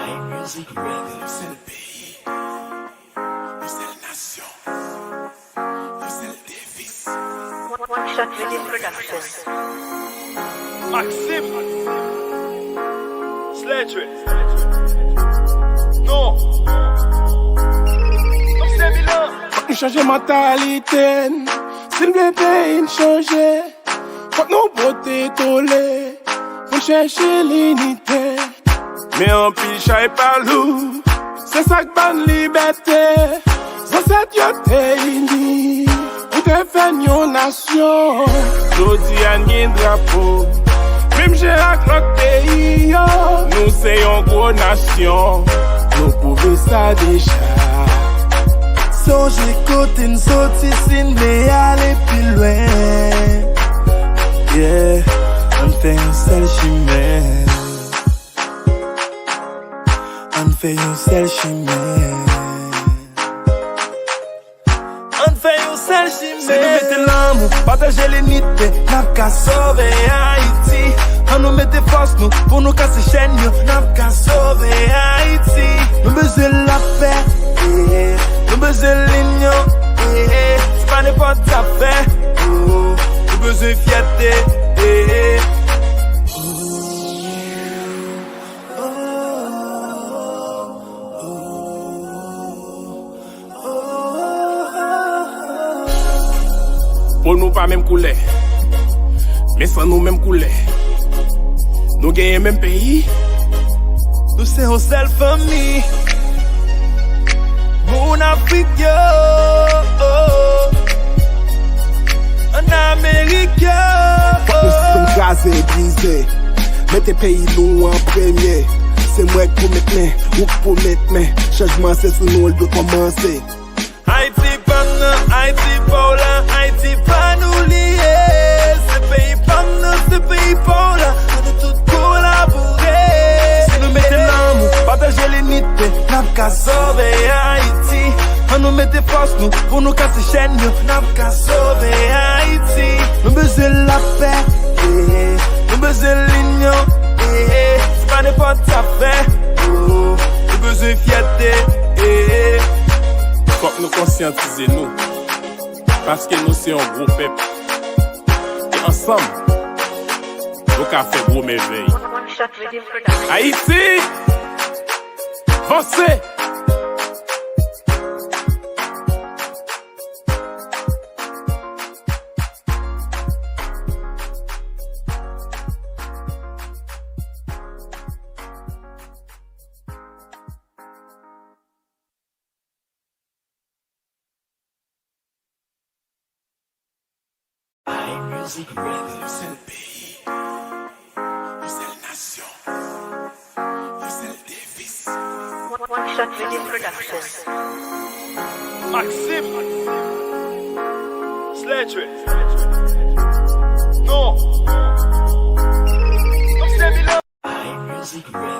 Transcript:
Music Rhythm, c'est le pays, c'est la nation, c'est le défi. One Shot Video Production. Maxime Sledgery. Non. Comme c'est Milan. Faut nous changer mentalité, s'il vous plaît, nous changer. Faut nous beauté tolé, faut chercher l'unité. Mais en picha et pas loup, c'est ça que bonne liberté. C'est cette yoté unie, ou te fait une nation. Jodi a un drapeau, même j'ai un notre pays. Nous c'est une grosse nation, nous pouvons ça déjà. Songez côté une sortie, mais aller plus loin. Yeah, on fait une seule chimère. On fait une seule chimère. On fait une seule chimère. C'est nous mettre l'amour, partager l'unité. N'a qu'à sauver Haïti. On nous mette force nous, pour nous casser chaîne. N'a qu'à sauver Haïti. Nous besoin de la paix. Nous besoin de l'union. C'est pas n'importe quoi faire. Nous besoin de fierté. Pour nous pas même couler, mais sans nous même couler. Nous gagnons même pays. Nous c'est une seule famille. Mon Afrique, en Amérique. Faut que nous sommes crasés, brisés. Mettez pays nous en premier. C'est moi qui pour mettre main, ou pour mettre main. Changement c'est sous nous, il doit commencer. Haïti pas nous, Haïti pas là, Haïti pas nous lier. Ce pays pas nous, ce pays pas là. On doit tous collaborer. Si nous mettons l'amour, partager l'unité, n'a qu'à sauver Haïti. On nous mette force nous, pour nous casser chaîne, n'a qu'à sauver Haïti. Nous besoin de la paix, nous besoin de l'union. C'est pas n'importe quoi faire, nous besoin de fierté. Faut que nous conscientiser nous, parce que nous c'est un gros peuple. Et ensemble, nous avons fait gros merveilles. One Shot Video Production. Haïti, avancez! Music Rhythm, c'est le pays, c'est la nation, c'est le défi. One Shot Video Production. Maxime Sledgery. Non. Comme c'est Milan. Music Rhythm.